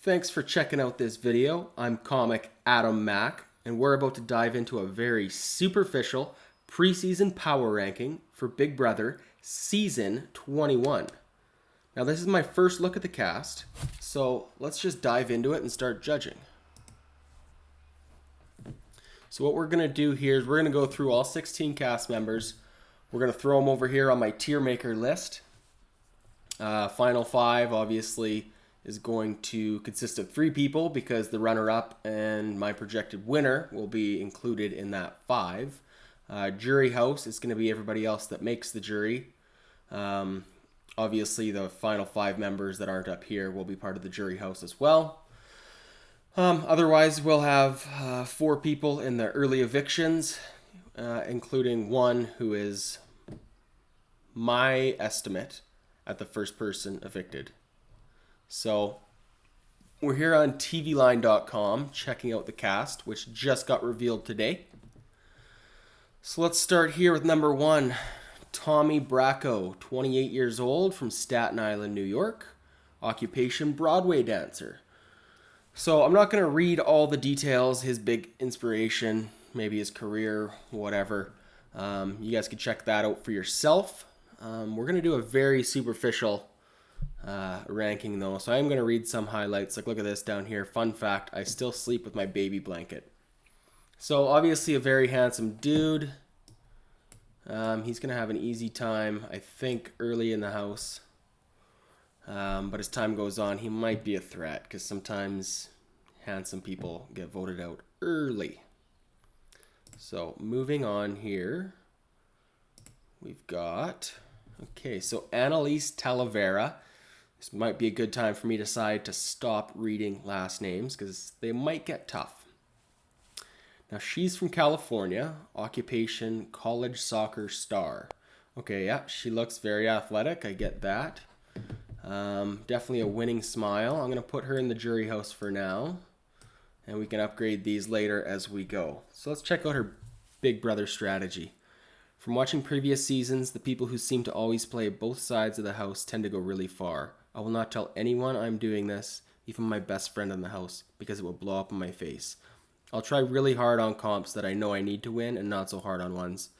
Thanks for checking out this video. I'm comic Adam Mack, and we're about to dive into a very superficial preseason power ranking for Big Brother Season 21. Now this is my first look at the cast, so let's just dive into it and start judging. So what we're going to do here is we're going to go through all 16 cast members. We're going to throw them over here on my tier maker list. Final five, obviously, is going to consist of 3 people because the runner-up and my projected winner will be included in that 5. Jury house is going to be everybody else that makes the jury. Obviously, the final 5 members that aren't up here will be part of the jury house as well. Otherwise, we'll have 4 people in the early evictions, including one who is my estimate at the first person evicted. So we're here on tvline.com checking out the cast, which just got revealed today. So let's start here with number 1, Tommy Bracco, 28 years old, from Staten Island, New York. Occupation, Broadway dancer. So I'm not going to read all the details, his big inspiration, maybe his career, whatever. You guys can check that out for yourself. We're going to do a very superficial ranking though, so I'm going to read some highlights. Like, look at this down here. Fun fact, I still sleep with my baby blanket. So obviously a very handsome dude. He's going to have an easy time, I think, early in the house. But as time goes on, he might be a threat because sometimes handsome people get voted out early. So moving on here, we've got, okay, so Annalise Talavera. This might be a good time for me to decide to stop reading last names because they might get tough. Now, she's from California. Occupation, college soccer star. Okay, yeah, she looks very athletic. I get that. Definitely a winning smile. I'm going to put her in the jury house for now, and we can upgrade these later as we go. So let's check out her Big Brother strategy. From watching previous seasons, the people who seem to always play both sides of the house tend to go really far. I will not tell anyone I'm doing this, even my best friend in the house, because it will blow up in my face. I'll try really hard on comps that I know I need to win and not so hard on ones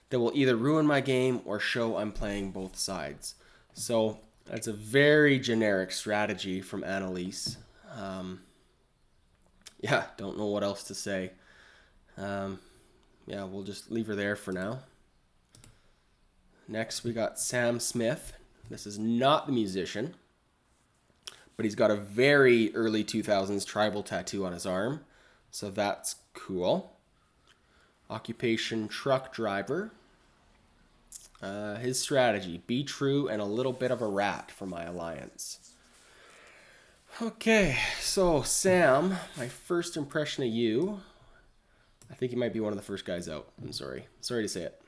that will either ruin my game or show I'm playing both sides. So that's a very generic strategy from Annalise. Yeah, don't know what else to say. Yeah, we'll just leave her there for now. Next, we got Sam Smith. This is not the musician, but he's got a very early 2000s tribal tattoo on his arm, so that's cool. Occupation, truck driver. His strategy, be true and a little bit of a rat for my alliance. Okay, so Sam, my first impression of you, I think you might be one of the first guys out. I'm sorry to say it.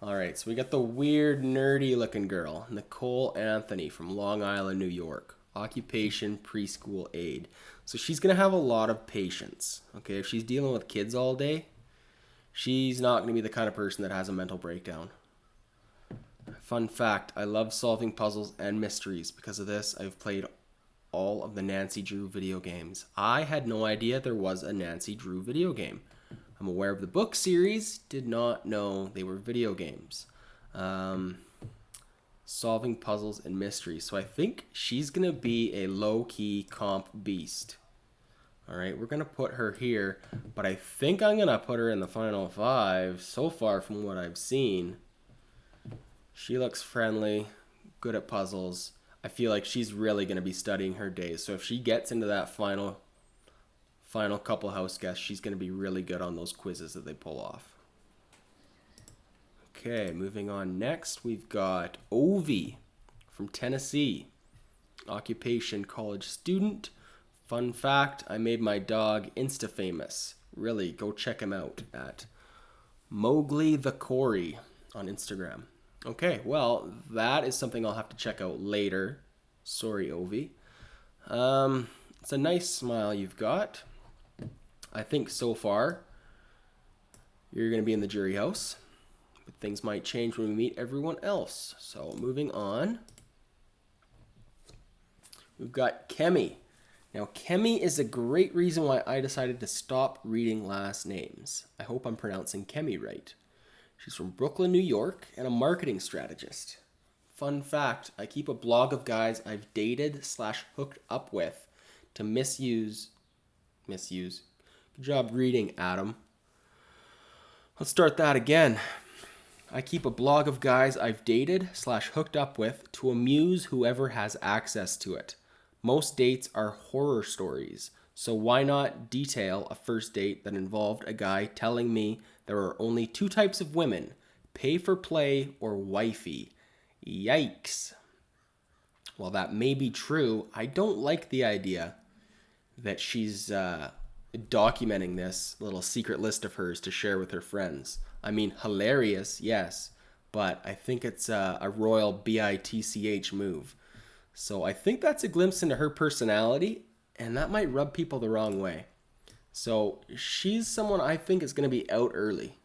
All right, so we got the weird, nerdy-looking girl, Nicole Anthony from Long Island, New York. Occupation, preschool aide. So she's going to have a lot of patience. Okay, if she's dealing with kids all day, she's not going to be the kind of person that has a mental breakdown. Fun fact, I love solving puzzles and mysteries. Because of this, I've played all of the Nancy Drew video games. I had no idea there was a Nancy Drew video game. I'm aware of the book series, did not know they were video games. Solving puzzles and mysteries. So I think she's going to be a low-key comp beast. All right, we're going to put her here, but I think I'm going to put her in the final 5. So far from what I've seen, she looks friendly, good at puzzles. I feel like she's really going to be studying her days. So if she gets into that final couple house guests, she's going to be really good on those quizzes that they pull off. Okay, moving on. Next, we've got Ovi from Tennessee. Occupation, college student. Fun fact, I made my dog Insta-famous. Really, go check him out at Mowgli the Corey on Instagram. Okay, well, that is something I'll have to check out later. Sorry, Ovi. It's a nice smile you've got. I think so far you're going to be in the jury house. But things might change when we meet everyone else. So moving on. We've got Kemi. Now, Kemi is a great reason why I decided to stop reading last names. I hope I'm pronouncing Kemi right. She's from Brooklyn, New York, and a marketing strategist. Fun fact, I keep a blog of guys I've dated / hooked up with to misuse. Good job reading, Adam. Let's start that again. I keep a blog of guys I've dated / hooked up with to amuse whoever has access to it. Most dates are horror stories, so why not detail a first date that involved a guy telling me there are only 2 types of women, pay for play or wifey. Yikes. While that may be true, I don't like the idea that she's documenting this little secret list of hers to share with her friends. I mean, hilarious, yes, but I think it's a royal bitch move. So I think that's a glimpse into her personality, and that might rub people the wrong way. So she's someone I think is going to be out early.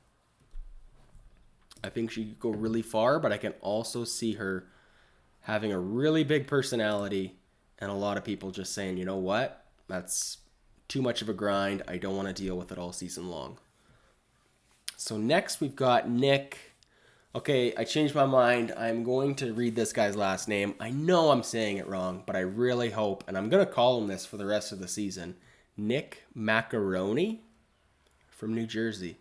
I think she could go really far, but I can also see her having a really big personality and a lot of people just saying, you know what, that's too much of a grind. I don't want to deal with it all season long. So next we've got Nick. Okay, I changed my mind. I'm going to read this guy's last name. I know I'm saying it wrong, but I really hope, and I'm going to call him this for the rest of the season, Nick Macaroni from New Jersey.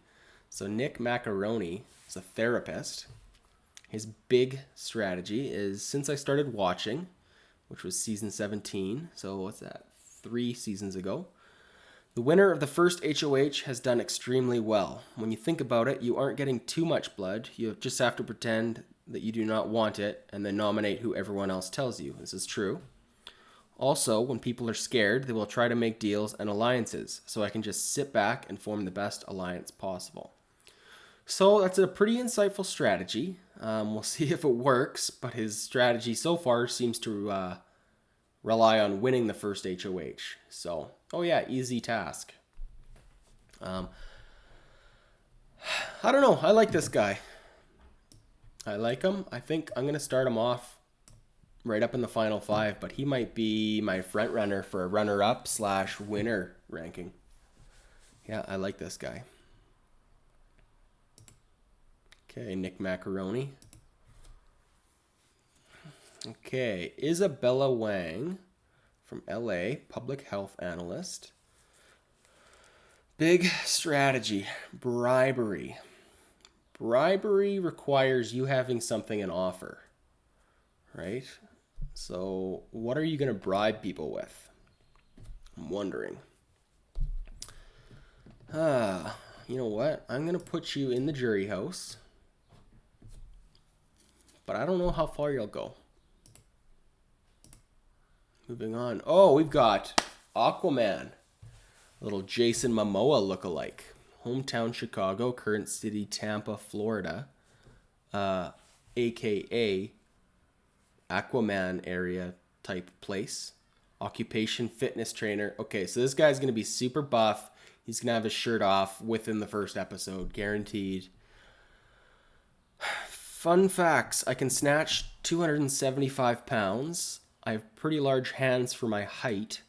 So Nick Macaroni is a therapist. His big strategy is, since I started watching, which was season 17, so what's that, 3 seasons ago, the winner of the first HOH has done extremely well. When you think about it, you aren't getting too much blood. You just have to pretend that you do not want it and then nominate who everyone else tells you. This is true. Also, when people are scared, they will try to make deals and alliances, so I can just sit back and form the best alliance possible. So that's a pretty insightful strategy. We'll see if it works, but his strategy so far seems to rely on winning the first HOH. So, oh yeah, easy task. I don't know. I like this guy. I like him. I think I'm going to start him off right up in the final 5, but he might be my front runner for a runner-up / winner ranking. Yeah, I like this guy. Okay, Nick Macaroni. Okay, Isabella Wang from LA, public health analyst. Big strategy, bribery. Bribery requires you having something in offer, right? So what are you going to bribe people with? I'm wondering. You know what? I'm going to put you in the jury house, but I don't know how far you'll go. Moving on. Oh, we've got Aquaman. Little Jason Momoa lookalike. Hometown Chicago, current city Tampa, Florida. AKA Aquaman area type place. Occupation fitness trainer. Okay, so this guy's going to be super buff. He's going to have his shirt off within the first episode, guaranteed. Fun facts. I can snatch 275 pounds. I have pretty large hands for my height.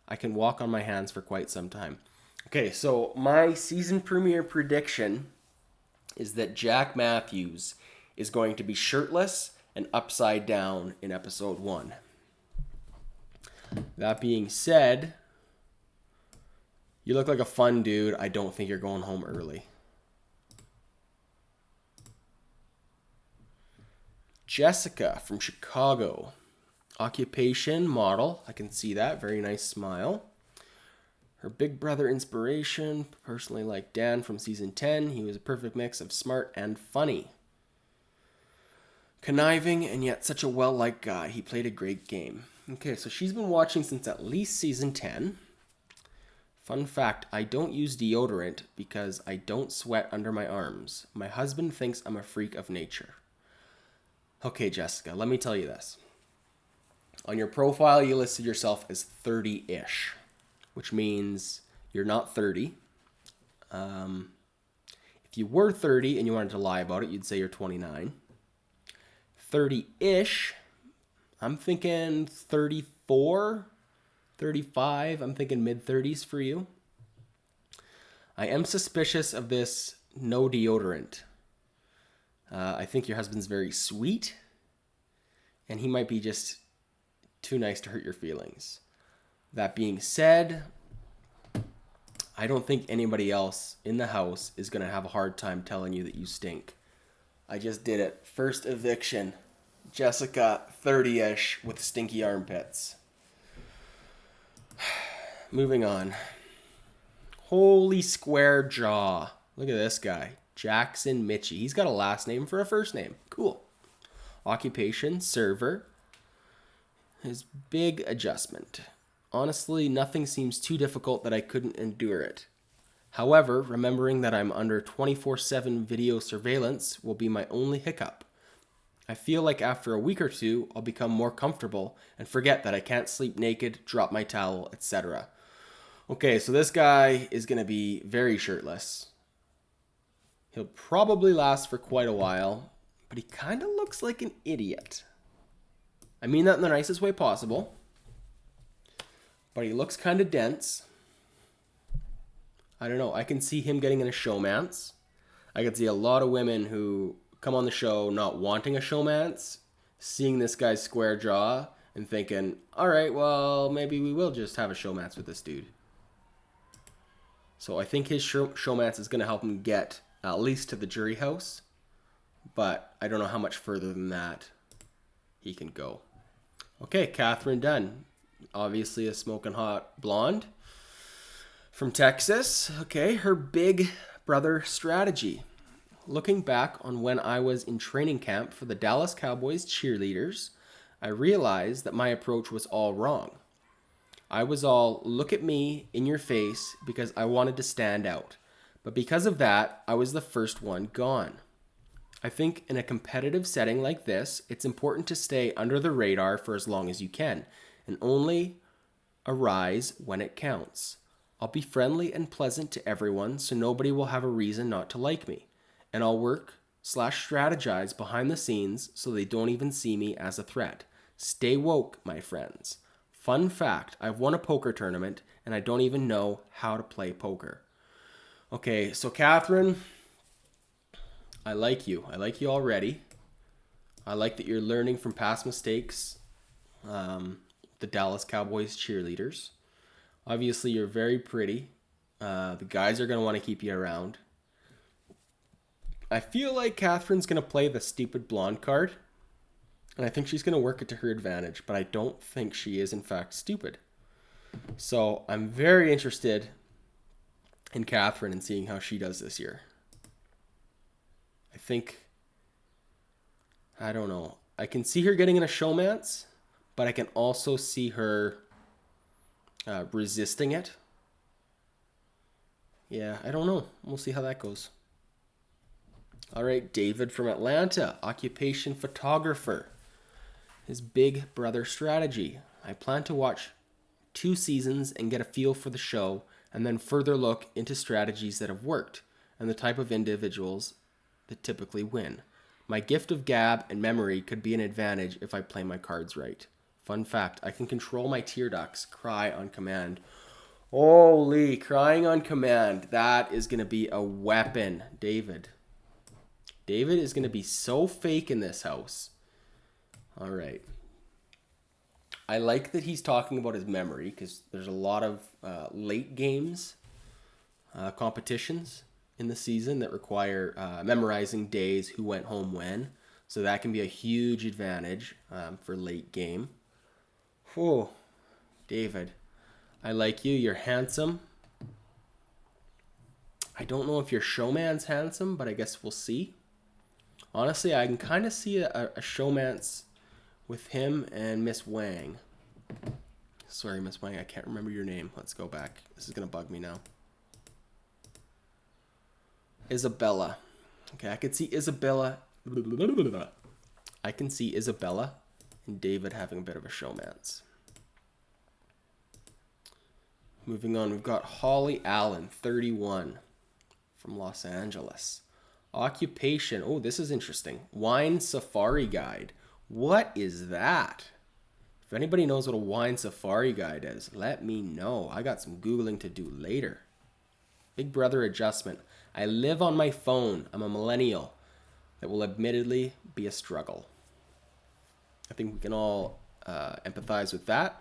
I can walk on my hands for quite some time. Okay, so my season premiere prediction is that Jack Matthews is going to be shirtless and upside down in episode 1. That being said, you look like a fun dude. I don't think you're going home early. Jessica from Chicago. Occupation, model. I can see that. Very nice smile. Her big brother inspiration. Personally like Dan from season 10. He was a perfect mix of smart and funny. Conniving and yet such a well-liked guy. He played a great game. Okay, so she's been watching since at least season 10. Fun fact, I don't use deodorant because I don't sweat under my arms. My husband thinks I'm a freak of nature. Okay, Jessica, let me tell you this. On your profile, you listed yourself as 30-ish, which means you're not 30. If you were 30 and you wanted to lie about it, you'd say you're 29. 30-ish, I'm thinking 34, 35. I'm thinking mid-30s for you. I am suspicious of this no deodorant. I think your husband's very sweet, and he might be just too nice to hurt your feelings. That being said, I don't think anybody else in the house is going to have a hard time telling you that you stink. I just did it. First eviction. Jessica, 30-ish, with stinky armpits. Moving on. Holy square jaw. Look at this guy. Jackson Mitchie. He's got a last name for a first name. Cool. Occupation, server. His big adjustment. Honestly, nothing seems too difficult that I couldn't endure it. However, remembering that I'm under 24/7 video surveillance will be my only hiccup. I feel like after a week or two, I'll become more comfortable and forget that I can't sleep naked, drop my towel, etc. Okay, so this guy is going to be very shirtless. He'll probably last for quite a while, but he kind of looks like an idiot. I mean that in the nicest way possible. But he looks kind of dense. I don't know. I can see him getting in a showmance. I can see a lot of women who come on the show not wanting a showmance, seeing this guy's square jaw and thinking, all right, well, maybe we will just have a showmance with this dude. So I think his showmance is going to help him get at least to the jury house. But I don't know how much further than that he can go. Okay, Catherine Dunn. Obviously a smoking hot blonde from Texas. Okay, her big brother strategy. Looking back on when I was in training camp for the Dallas Cowboys cheerleaders, I realized that my approach was all wrong. I was all, look at me in your face because I wanted to stand out. But because of that, I was the first one gone. I think in a competitive setting like this, it's important to stay under the radar for as long as you can and only arise when it counts. I'll be friendly and pleasant to everyone so nobody will have a reason not to like me. And I'll work/strategize behind the scenes so they don't even see me as a threat. Stay woke, my friends. Fun fact, I've won a poker tournament and I don't even know how to play poker. Okay, so Catherine, I like you. I like you already. I like that you're learning from past mistakes. The Dallas Cowboys cheerleaders. Obviously, you're very pretty. The guys are going to want to keep you around. I feel like Catherine's going to play the stupid blonde card. And I think she's going to work it to her advantage. But I don't think she is, in fact, stupid. So I'm very interested in Catherine and seeing how she does this year. I don't know. I can see her getting in a showmance, but I can also see her resisting it. Yeah, I don't know. We'll see how that goes. All right, David from Atlanta, occupation photographer. His big brother strategy. I plan to watch 2 seasons and get a feel for the show, and then further look into strategies that have worked and the type of individuals that typically win. My gift of gab and memory could be an advantage if I play my cards right. Fun fact, I can control my tear ducts, cry on command. Holy, crying on command. That is going to be a weapon, David. David is going to be so fake in this house. All right. I like that he's talking about his memory because there's a lot of late games, competitions in the season that require memorizing days, who went home when. So that can be a huge advantage for late game. Oh, David, I like you. You're handsome. I don't know if your showman's handsome, but I guess we'll see. Honestly, I can kind of see a showmance with him and Miss Wang. Sorry, Miss Wang, I can't remember your name. Let's go back. This is going to bug me now. Isabella. Okay, I could see Isabella. I can see Isabella and David having a bit of a showmance. Moving on, we've got Holly Allen, 31, from Los Angeles. Occupation. Oh, this is interesting. Wine Safari Guide. What is that? If anybody knows what a wine safari guide is, let me know. I got some Googling to do later. Big Brother adjustment. I live on my phone. I'm a millennial. That will admittedly be a struggle. I think we can all empathize with that.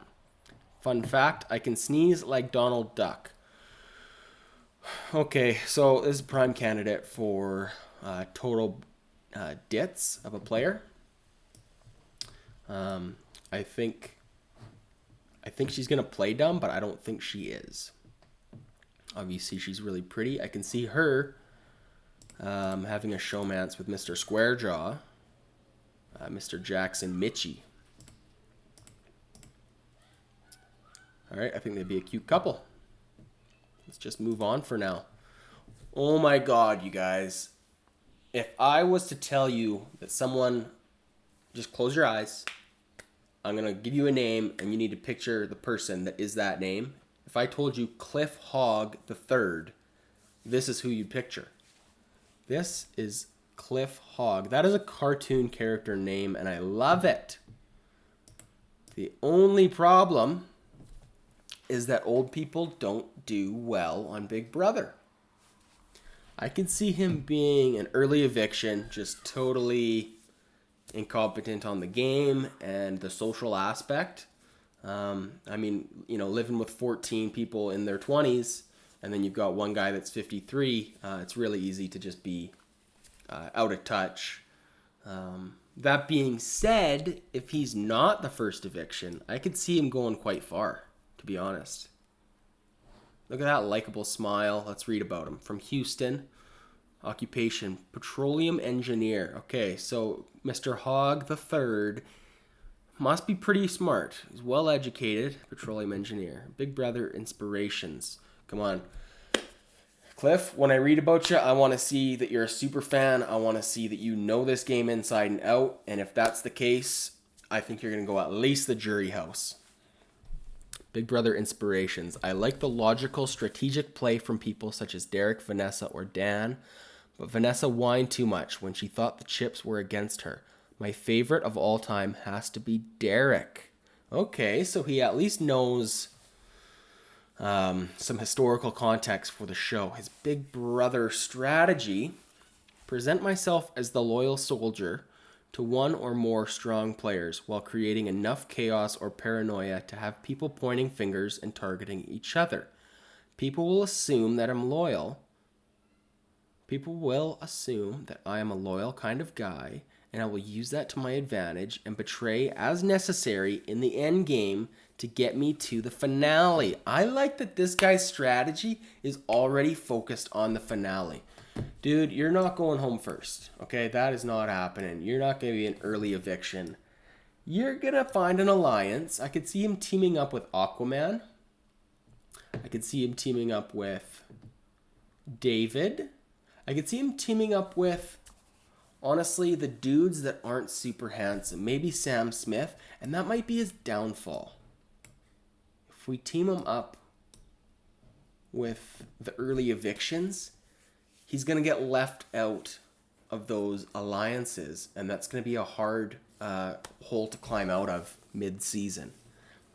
Fun fact, I can sneeze like Donald Duck. Okay, so this is a prime candidate for total dits of a player. I think she's going to play dumb, but I don't think she is. Obviously, she's really pretty. I can see her having a showmance with Mr. Squarejaw, Mr. Jackson Mitchie. All right, I think they'd be a cute couple. Let's just move on for now. Oh my God, you guys. If I was to tell you that someone, just close your eyes. I'm going to give you a name, and you need to picture the person that is that name. If I told you Cliff Hogg III, this is who you'd picture. This is Cliff Hogg. That is a cartoon character name, and I love it. The only problem is that old people don't do well on Big Brother. I can see him being an early eviction, just totally incompetent on the game and the social aspect. I mean, you know, living with 14 people in their 20s, and then you've got one guy that's 53, it's really easy to just be out of touch. That being said, if he's not the first eviction, I could see him going quite far, to be honest. Look at that likable smile. Let's read about him. From Houston, occupation, petroleum engineer. Okay, so Mr. Hogg III must be pretty smart. He's well educated, petroleum engineer. Big Brother inspirations. Come on. Cliff, when I read about you, I want to see that you're a super fan. I want to see that you know this game inside and out. And if that's the case, I think you're going to go at least the jury house. Big Brother inspirations. I like the logical, strategic play from people such as Derek, Vanessa, or Dan. But Vanessa whined too much when she thought the chips were against her. My favorite of all time has to be Derek. Okay, so he at least knows some historical context for the show. His Big Brother strategy: present myself as the loyal soldier to one or more strong players while creating enough chaos or paranoia to have people pointing fingers and targeting each other. People will assume that I'm loyal. People will assume that I am a loyal kind of guy, and I will use that to my advantage and betray as necessary in the end game to get me to the finale. I like that this guy's strategy is already focused on the finale. Dude, you're not going home first, okay? That is not happening. You're not going to be an early eviction. You're going to find an alliance. I could see him teaming up with Aquaman. I could see him teaming up with David. I could see him teaming up with, honestly, the dudes that aren't super handsome. Maybe Sam Smith, and that might be his downfall. If we team him up with the early evictions, he's going to get left out of those alliances, and that's going to be a hard hole to climb out of mid-season.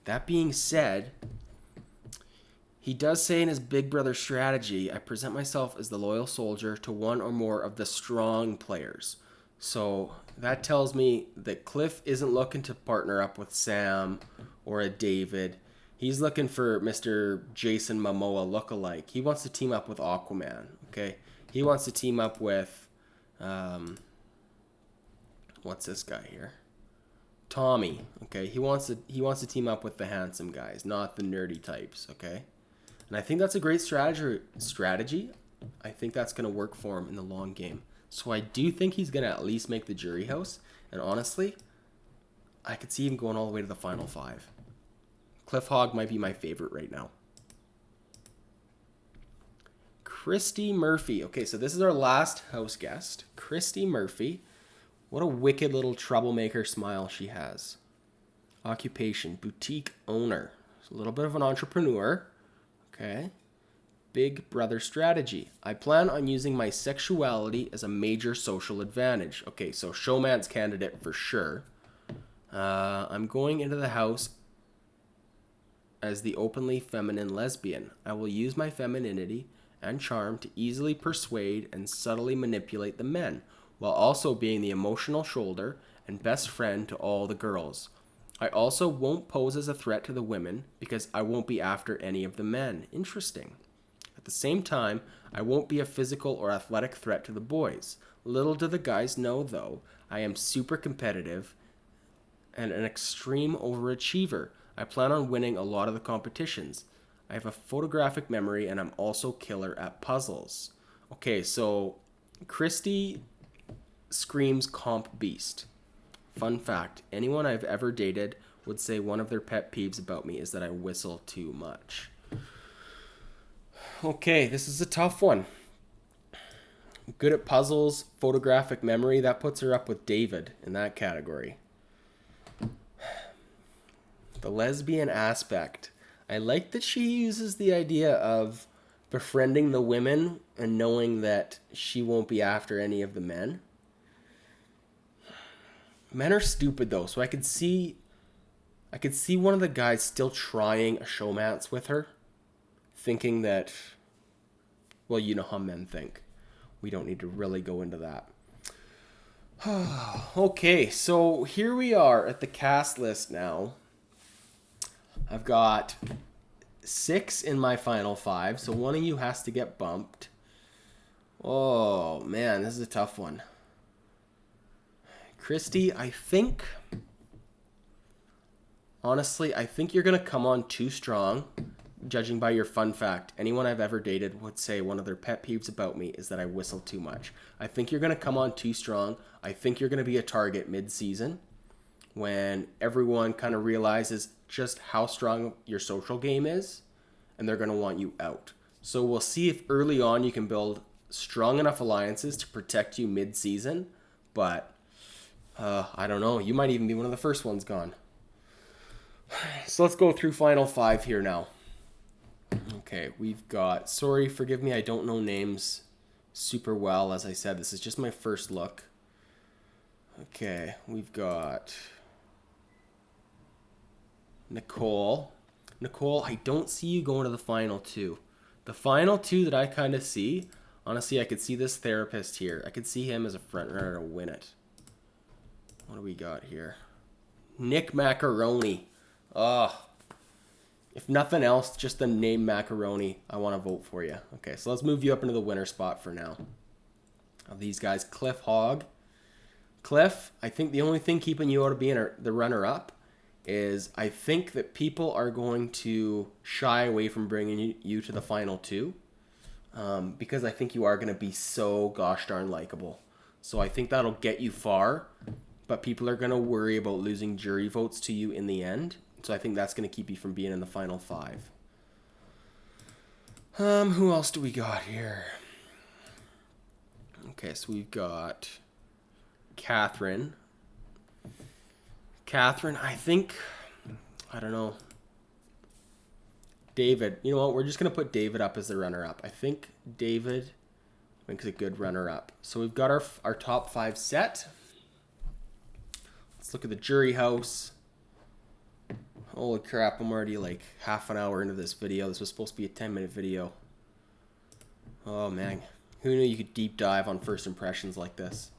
That being said, he does say in his Big Brother strategy, I present myself as the loyal soldier to one or more of the strong players. So that tells me that Cliff isn't looking to partner up with Sam or a David. He's looking for Mr. Jason Momoa lookalike. He wants to team up with Aquaman, okay? He wants to team up with, what's this guy here? Tommy, okay? He wants to team up with the handsome guys, not the nerdy types, okay? And I think that's a great strategy. I think that's going to work for him in the long game. So I do think he's going to at least make the jury house. And honestly, I could see him going all the way to the final 5. Cliff Hogg might be my favorite right now. Christy Murphy. Okay, so this is our last house guest. Christy Murphy. What a wicked little troublemaker smile she has. Occupation, boutique owner. So a little bit of an entrepreneur. Okay. Big Brother strategy. I plan on using my sexuality as a major social advantage. Okay, so showman's candidate for sure. I'm going into the house as the openly feminine lesbian. I will use my femininity and charm to easily persuade and subtly manipulate the men, while also being the emotional shoulder and best friend to all the girls. I also won't pose as a threat to the women because I won't be after any of the men. Interesting. At the same time, I won't be a physical or athletic threat to the boys. Little do the guys know, though, I am super competitive and an extreme overachiever. I plan on winning a lot of the competitions. I have a photographic memory and I'm also killer at puzzles. Okay, so Christy screams comp beast. Fun fact, anyone I've ever dated would say one of their pet peeves about me is that I whistle too much. Okay, this is a tough one. Good at puzzles, photographic memory, that puts her up with David in that category. The lesbian aspect. I like that she uses the idea of befriending the women and knowing that she won't be after any of the men. Men are stupid though, so I could see one of the guys still trying a showmance with her, thinking that, well, you know how men think. We don't need to really go into that. Okay, so here we are at the cast list now. I've got 6 in my final 5, so one of you has to get bumped. Oh, man, this is a tough one. Christy, honestly, I think you're going to come on too strong, judging by your fun fact. Anyone I've ever dated would say one of their pet peeves about me is that I whistle too much. I think you're going to come on too strong. I think you're going to be a target mid-season when everyone kind of realizes just how strong your social game is, and they're going to want you out. So we'll see if early on you can build strong enough alliances to protect you mid-season, but I don't know. You might even be one of the first ones gone. So let's go through final 5 here now. Okay, we've got, sorry, forgive me, I don't know names super well. As I said, this is just my first look. Okay, we've got Nicole. Nicole, I don't see you going to the final 2. The final 2 that I kind of see, honestly, I could see this therapist here. I could see him as a front runner to win it. What do we got here? Nick Macaroni. If nothing else, just the name Macaroni, I want to vote for you. Okay, so let's move you up into the winner spot for now. Of these guys, Cliff Hogg. Cliff, I think the only thing keeping you out of being the runner-up is I think that people are going to shy away from bringing you to the final 2 because I think you are going to be so gosh darn likable. So I think that'll get you far, but people are going to worry about losing jury votes to you in the end. So I think that's going to keep you from being in the final 5. Who else do we got here? Okay, so we've got Catherine. Catherine, I don't know. David, you know what? We're just going to put David up as the runner-up. I think David makes a good runner-up. So we've got our top 5 set. Let's look at the jury house. Holy crap, I'm already like half an hour into this video. This was supposed to be a 10-minute video. Oh, man. Who knew you could deep dive on first impressions like this?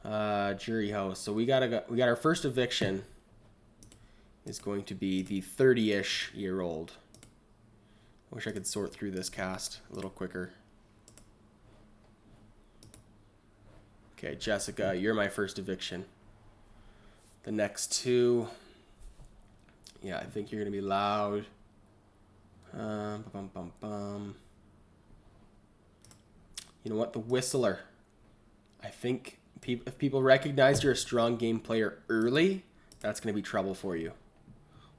Jury house. So we got our first eviction is going to be the 30-ish year old. I wish I could sort through this cast a little quicker. Okay, Jessica, you're my first eviction. The next 2, yeah, I think you're gonna be loud. You know what? The Whistler. I think if people recognize you're a strong game player early, that's going to be trouble for you.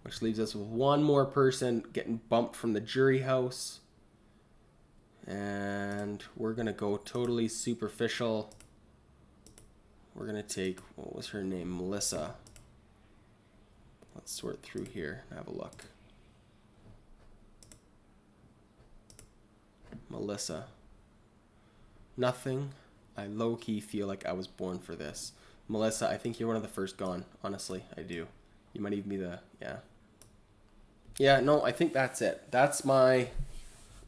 Which leaves us with one more person getting bumped from the jury house. And we're going to go totally superficial. We're going to take, what was her name? Melissa. Let's sort through here and have a look. Melissa. Nothing. I low-key feel like I was born for this. Melissa, I think you're one of the first gone. Honestly, I do. You might even be the, yeah. Yeah, no, I think that's it. That's my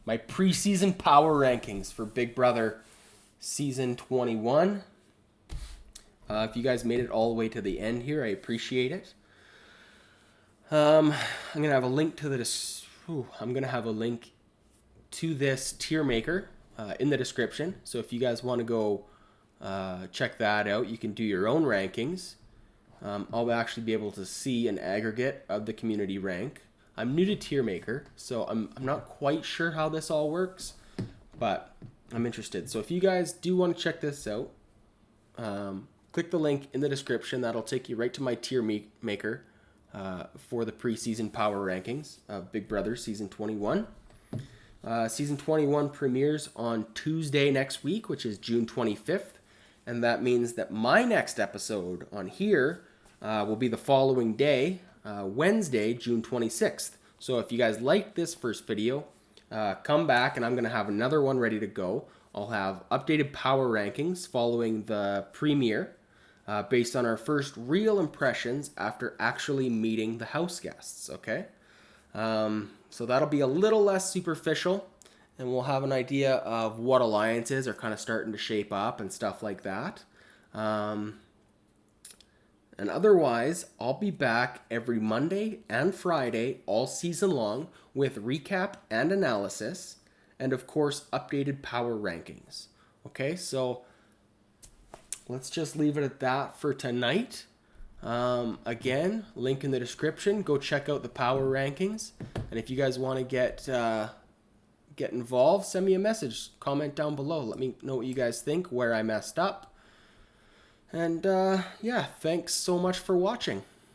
preseason power rankings for Big Brother Season 21. If you guys made it all the way to the end here, I appreciate it. I'm gonna have a link to I'm gonna have a link to this tier maker in the description. So if you guys want to go check that out, you can do your own rankings. I'll actually be able to see an aggregate of the community rank. I'm new to tier maker, so I'm not quite sure how this all works, but I'm interested. So if you guys do want to check this out, click the link in the description. That'll take you right to my tier maker for the preseason power rankings of Big Brother Season 21. Season 21 premieres on Tuesday next week, which is June 25th. And that means that my next episode on here will be the following day, Wednesday, June 26th. So if you guys liked this first video, come back and I'm going to have another one ready to go. I'll have updated power rankings following the premiere based on our first real impressions after actually meeting the house guests, okay? So that'll be a little less superficial, and we'll have an idea of what alliances are kind of starting to shape up and stuff like that. And otherwise, I'll be back every Monday and Friday all season long with recap and analysis, and of course, updated power rankings. Okay, so let's just leave it at that for tonight. Again, link in the description. Go check out the power rankings. And if you guys want to get involved, send me a message. Comment down below. Let me know what you guys think, where I messed up. And yeah, thanks so much for watching.